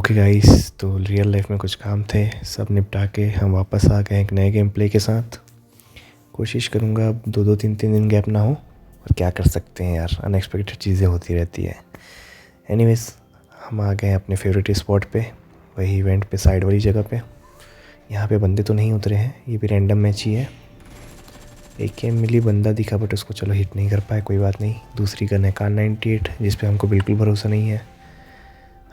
Okay guys, तो real life में कुछ काम थे, सब निपटा के हम वापस आ गए एक नए गेम प्ले के साथ। कोशिश करूँगा अब दो तीन दिन गैप ना हो, और क्या कर सकते हैं यार, अनएक्सपेक्टेड चीज़ें होती रहती है। एनीवेज, हम आ गए अपने फेवरेट स्पॉट पे, वही इवेंट पे, साइड वाली जगह पे। यहाँ पे बंदे तो नहीं उतरे हैं, ये भी रैंडम मैच ही है। एक गेम मिली, बंदा दिखा बट उसको चलो हिट नहीं कर पाए, कोई बात नहीं। दूसरी गन है कार 98 जिस पे हमको बिल्कुल भरोसा नहीं है।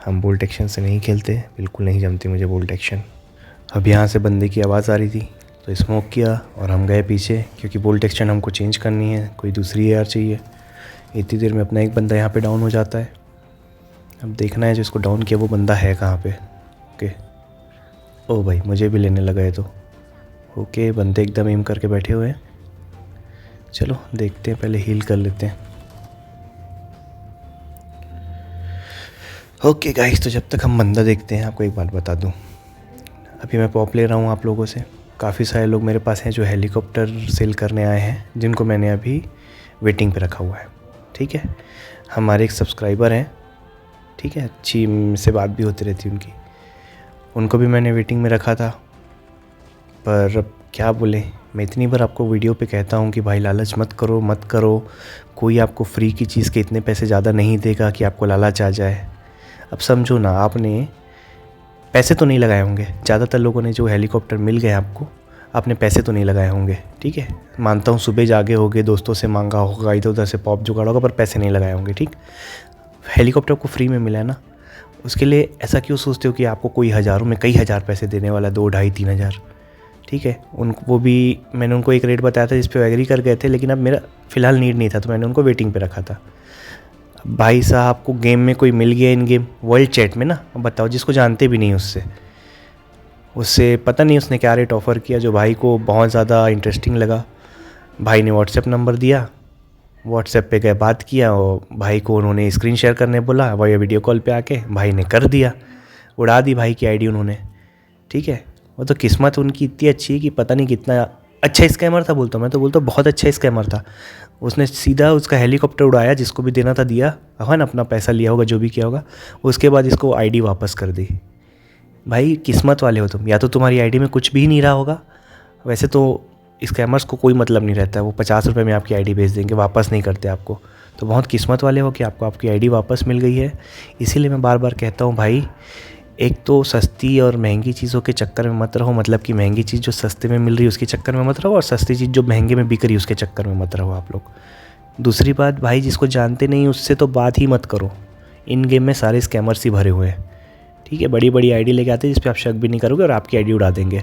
हम बोल्ट एक्शन से नहीं खेलते, बिल्कुल नहीं जमती मुझे बोल्ट एक्शन। अब यहाँ से बंदे की आवाज़ आ रही थी तो स्मोक किया और हम गए पीछे, क्योंकि बोल्ट एक्शन हमको चेंज करनी है, कोई दूसरी एआर चाहिए। इतनी देर में अपना एक बंदा यहाँ पे डाउन हो जाता है। अब देखना है जो इसको डाउन किया वो बंदा है कहाँ पे। ओके, ओ भाई मुझे भी लेने लगा है तो। ओके, बंदे एकदम एम करके बैठे हुए हैं। चलो देखते हैं, पहले हील कर लेते हैं। ओके गाइस, तो जब तक हम बंदा देखते हैं, आपको एक बात बता दूं, अभी मैं पॉप ले रहा हूँ आप लोगों से। काफ़ी सारे लोग मेरे पास हैं जो हेलीकॉप्टर सेल करने आए हैं, जिनको मैंने अभी वेटिंग पे रखा हुआ है। ठीक है, हमारे एक सब्सक्राइबर हैं, ठीक है, अच्छी से बात भी होती रहती है उनकी, उनको भी मैंने वेटिंग में रखा था। पर अब क्या बोले, मैं इतनी बार आपको वीडियो पे कहता हूँ कि भाई लालच मत करो मत करो, कोई आपको फ्री की चीज़ के इतने पैसे ज़्यादा नहीं देगा कि आपको लालच आ जाए। अब समझो ना, आपने पैसे तो नहीं लगाए होंगे, ज़्यादातर लोगों ने जो हेलीकॉप्टर मिल गए आपको, आपने पैसे तो नहीं लगाए होंगे। ठीक है, मानता हूँ सुबह जागे होगे, दोस्तों से मांगा होगा, इधर उधर से पॉप जुगाड़ा होगा, पर पैसे नहीं लगाए होंगे। ठीक, हेलीकॉप्टर को फ्री में मिला है ना, उसके लिए ऐसा क्यों सोचते हो कि आपको कोई हज़ारों में कई हज़ार पैसे देने वाला, 2, 2.5, 3 हज़ार। ठीक है, उनको वो भी मैंने उनको एक रेट बताया था जिस पे एग्री कर गए थे, लेकिन अब मेरा फ़िलहाल नीड नहीं था तो मैंने उनको वेटिंग पे रखा था। भाई साहब को गेम में कोई मिल गया, इन गेम वर्ल्ड चैट में ना, अब बताओ, जिसको जानते भी नहीं, उससे पता नहीं उसने क्या रेट ऑफ़र किया, जो भाई को बहुत ज़्यादा इंटरेस्टिंग लगा। भाई ने व्हाट्सएप नंबर दिया, व्हाट्सएप पे गए, बात किया, और भाई को उन्होंने स्क्रीन शेयर करने बोला, वही वीडियो कॉल पे आके भाई ने कर दिया, उड़ा दी भाई की आईडी उन्होंने। ठीक है, वो तो किस्मत उनकी इतनी अच्छी है कि पता नहीं कितना अच्छा स्कैमर था, बोलता हूँ मैं तो, बोलता हूँ बहुत अच्छा स्कैमर था। उसने सीधा उसका हेलीकॉप्टर उड़ाया, जिसको भी देना था दिया, है ना, अपना पैसा लिया होगा जो भी किया होगा, उसके बाद इसको आईडी वापस कर दी। भाई किस्मत वाले हो तुम, या तो तुम्हारी आईडी में कुछ भी नहीं रहा होगा। वैसे तो स्कैमर्स को कोई मतलब नहीं रहता है, वो 50 रुपये में आपकी आईडी भेज देंगे, वापस नहीं करते आपको। तो बहुत किस्मत वाले हो कि आपको आपकी आईडी वापस मिल गई है। इसीलिए मैं बार बार कहता हूँ भाई, एक तो सस्ती और महंगी चीज़ों के चक्कर में मत रहो, मतलब कि महंगी चीज़ जो सस्ते में मिल रही है उसके चक्कर में मत रहो, और सस्ती चीज़ जो महंगे में बिक रही है उसके चक्कर में मत रहो आप लोग। दूसरी बात भाई, जिसको जानते नहीं उससे तो बात ही मत करो। इन गेम में सारे स्कैमर्स ही भरे हुए हैं। ठीक है, बड़ी बड़ी आईडी लेके आते हैं जिस पे आप शक भी नहीं करोगे और आपकी आईडी उड़ा देंगे।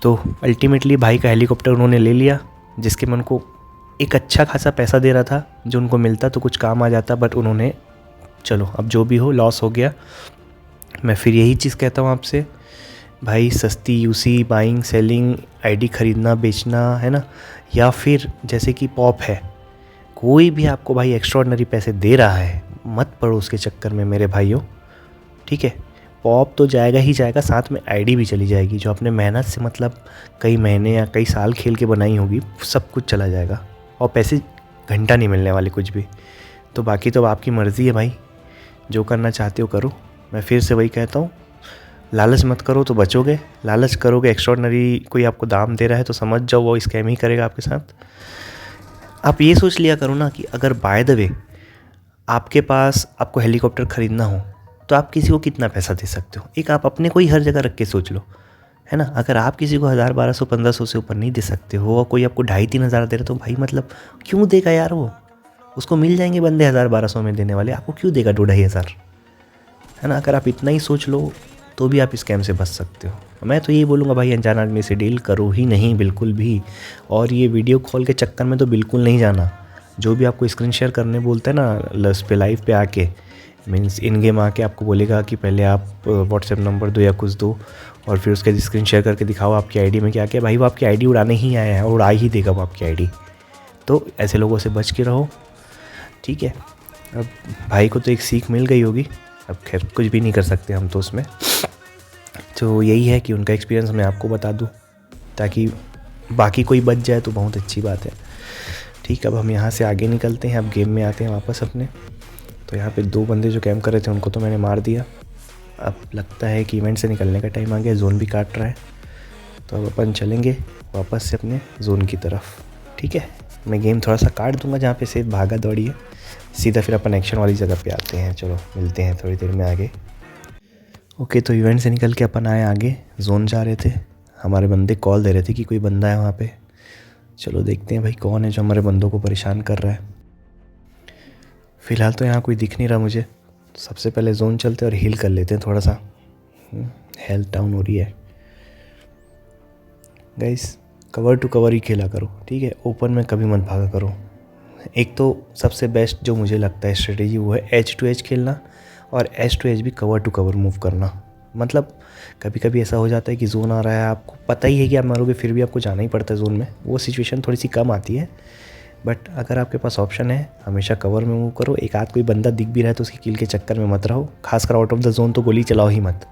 तो अल्टीमेटली भाई का हेलीकॉप्टर उन्होंने ले लिया, जिसके में उनको एक अच्छा खासा पैसा दे रहा था, जो उनको मिलता तो कुछ काम आ जाता, बट उन्होंने, चलो अब जो भी हो, लॉस हो गया। मैं फिर यही चीज़ कहता हूँ आपसे भाई, सस्ती यूसी बाइंग सेलिंग, आईडी ख़रीदना बेचना, है ना, या फिर जैसे कि पॉप है, कोई भी आपको भाई एक्स्ट्रॉर्डनरी पैसे दे रहा है, मत पड़ो उसके चक्कर में मेरे भाइयों। ठीक है, पॉप तो जाएगा ही जाएगा, साथ में आईडी भी चली जाएगी, जो आपने मेहनत से, मतलब कई महीने या कई साल खेल के बनाई होगी, सब कुछ चला जाएगा, और पैसे घंटा नहीं मिलने वाले कुछ भी। तो बाकी तो आपकी मर्ज़ी है भाई, जो करना चाहते हो करो। मैं फिर से वही कहता हूँ, लालच मत करो तो बचोगे, लालच करोगे, एक्स्ट्रॉर्डनरी कोई आपको दाम दे रहा है तो समझ जाओ वो स्कैम ही करेगा आपके साथ। आप ये सोच लिया करो ना कि अगर बाय द वे आपके पास, आपको हेलीकॉप्टर ख़रीदना हो तो आप किसी को कितना पैसा दे सकते हो, एक आप अपने को ही हर जगह रख के सोच लो, है ना। अगर आप किसी को 1000, 1200, 1500 से ऊपर नहीं दे सकते हो, और कोई आपको 2,500, 3,000 दे रहा, तो भाई मतलब क्यों देगा यार वो, उसको मिल जाएंगे बंदे 1000, 1200 में देने वाले, आपको क्यों देगा 2,500, है ना। अगर आप इतना ही सोच लो तो भी आप स्कैम से बच सकते हो। मैं तो यही बोलूँगा भाई, अनजान आदमी से डील करो ही नहीं बिल्कुल भी, और ये वीडियो कॉल के चक्कर में तो बिल्कुल नहीं जाना। जो भी आपको स्क्रीन शेयर करने बोलते हैं ना, लस पे लाइव पे आके, मीन्स इन गेम आके आपको बोलेगा कि पहले आप व्हाट्सएप नंबर दो या कुछ दो, और फिर उसके स्क्रीन शेयर करके दिखाओ आपकी आईडी में क्या क्या, भाई वो आपकी आईडी उड़ाने ही आया है, और उड़ा ही देगा वो आपकी आईडी। तो ऐसे लोगों से बच के रहो। ठीक है, अब भाई को तो एक सीख मिल गई होगी, अब खैर कुछ भी नहीं कर सकते हम तो उसमें। तो यही है कि उनका एक्सपीरियंस मैं आपको बता दूं, ताकि बाकी कोई बच जाए तो बहुत अच्छी बात है। ठीक, अब हम यहाँ से आगे निकलते हैं, अब गेम में आते हैं वापस अपने। तो यहाँ पे 2 बंदे जो कैम्प कर रहे थे उनको तो मैंने मार दिया। अब लगता है कि इवेंट से निकलने का टाइम आ गया, जोन भी काट रहा है, तो अब अपन चलेंगे वापस से अपने जोन की तरफ। ठीक है, मैं गेम थोड़ा सा काट दूंगा जहाँ पे सेफ भागा दौड़ी है, सीधा फिर अपन एक्शन वाली जगह पे आते हैं। चलो मिलते हैं थोड़ी देर में आगे। ओके, तो इवेंट से निकल के अपन आए आगे, जोन जा रहे थे। हमारे बंदे कॉल दे रहे थे कि कोई बंदा है वहाँ पे। चलो देखते हैं भाई कौन है जो हमारे बंदों को परेशान कर रहा है। फ़िलहाल तो यहाँ कोई दिख नहीं रहा मुझे। सबसे पहले जोन चलते और हील कर लेते हैं थोड़ा सा, हेल्थ डाउन हो रही है। गाइस, कवर टू कवर ही खेला करो, ठीक है, ओपन में कभी मत भागा करो। एक तो सबसे बेस्ट जो मुझे लगता है स्ट्रेटेजी वो है एज टू एज खेलना, और एज टू एज भी कवर टू कवर मूव करना। मतलब कभी कभी ऐसा हो जाता है कि जोन आ रहा है, आपको पता ही है कि आप मरोगे, फिर भी आपको जाना ही पड़ता है जोन में। वो सिचुएशन थोड़ी सी कम आती है, बट अगर आपके पास ऑप्शन है हमेशा कवर में मूव करो। एक आध कोई बंदा दिख भी रहा है तो उसकी किल के चक्कर में मत रहो, खासकर आउट ऑफ द जोन तो गोली चलाओ ही मत।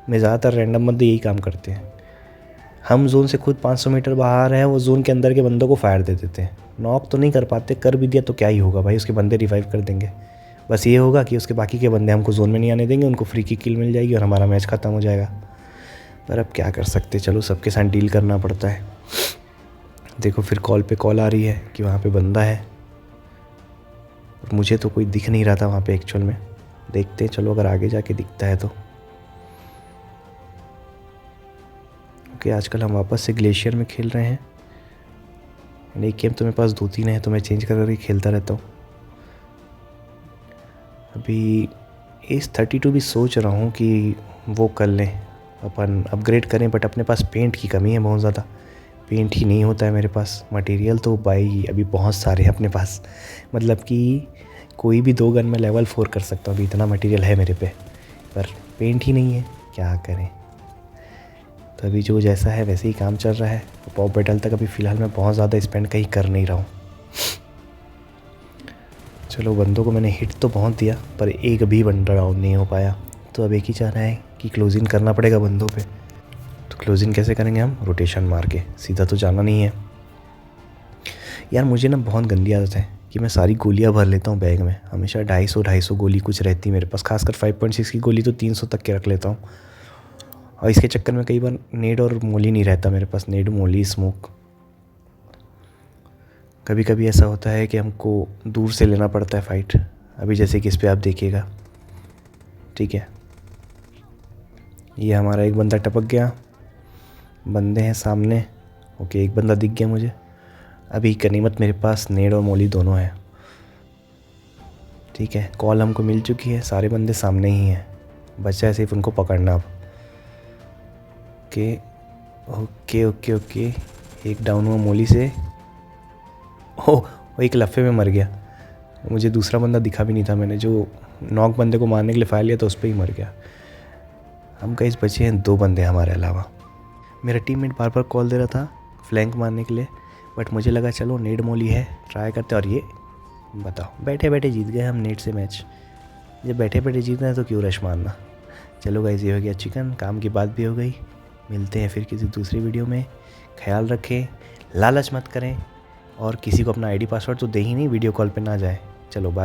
मैं ज़्यादातर रैंडम बंदे यही काम करते हैं। हम जोन से खुद 500 मीटर बाहर हैं, वो जोन के अंदर के बंदों को फायर दे देते हैं। नॉक तो नहीं कर पाते, कर भी दिया तो क्या ही होगा भाई, उसके बंदे रिवाइव कर देंगे। बस ये होगा कि उसके बाकी के बंदे हमको जोन में नहीं आने देंगे, उनको फ्री की किल मिल जाएगी और हमारा मैच ख़त्म हो जाएगा। पर अब क्या कर सकते, चलो सबके साथ डील करना पड़ता है। देखो फिर कॉल पे कॉल आ रही है कि वहाँ पे बंदा है, और मुझे तो कोई दिख नहीं रहा था वहाँ पे एक्चुअल में। देखते हैं, चलो अगर आगे जाके दिखता है तो। ओके, आजकल हम वापस से ग्लेशियर में खेल रहे हैं। एक गेम तो मेरे पास 2-3 है, तो मैं चेंज कर कर खेलता रहता हूँ। अभी एस 32 भी सोच रहा हूँ कि वो कर लें, अपन अपग्रेड करें, बट अपने पास पेंट की कमी है बहुत ज़्यादा। पेंट ही नहीं होता है मेरे पास। मटेरियल तो भाई अभी बहुत सारे हैं अपने पास, मतलब कि कोई भी 2 गन में लेवल 4 कर सकता हूँ, अभी इतना मटेरियल है मेरे पे, पर पेंट ही नहीं है, क्या करें। तो अभी जो जैसा है वैसे ही काम चल रहा है। पॉप बैटल तक अभी फ़िलहाल मैं बहुत ज़्यादा स्पेंड कहीं कर नहीं रहा हूँ। चलो बंदों को मैंने हिट तो बहुत दिया, पर एक भी बंदा डाउन नहीं हो पाया। तो अब एक ही चाह रहा है कि क्लोजिंग करना पड़ेगा बंदों पे। तो क्लोजिंग कैसे करेंगे हम, रोटेशन मार के, सीधा तो जाना नहीं है। यार मुझे ना बहुत गंदी आदत है कि मैं सारी गोलियां भर लेता हूँ बैग में, हमेशा 250 गोली कुछ रहती है मेरे पास। खासकर 5.6 की गोली तो 300 तक के रख लेता हूँ, और इसके चक्कर में कई बार नेड और मोली नहीं रहता मेरे पास, नेड मोली स्मोक। कभी कभी ऐसा होता है कि हमको दूर से लेना पड़ता है फ़ाइट। अभी जैसे कि इस पर आप देखिएगा, ठीक है, ये हमारा एक बंदा टपक गया, बंदे हैं सामने। ओके, एक बंदा दिख गया मुझे। अभी गनीमत मेरे पास नेड और मोली दोनों हैं, ठीक है। कॉल हमको मिल चुकी है, सारे बंदे सामने ही हैं, बचा है सिर्फ उनको पकड़ना अब। ओके ओके ओके ओके, एक डाउन हुआ मोली से। ओह, एक लफ़े में मर गया। मुझे दूसरा बंदा दिखा भी नहीं था, मैंने जो नॉक बंदे को मारने के लिए फायर लिया तो उस पर ही मर गया। हम कहीं बचे हैं 2 बंदे हमारे अलावा। मेरा टीममेट बार बार कॉल दे रहा था फ्लैंक मारने के लिए, बट मुझे लगा चलो नेड मोली है, ट्राई करते। और ये बताओ, बैठे बैठे जीत गए हम नेट से मैच। जब बैठे बैठे जीतना है तो क्यों रश मारना। चलो गाइस, ये हो गया चिकन, काम की बात भी हो गई। मिलते हैं फिर किसी दूसरी वीडियो में। ख्याल रखें, लालच मत करें, और किसी को अपना आईडी पासवर्ड तो दे ही नहीं, वीडियो कॉल पे ना जाए। चलो बाय।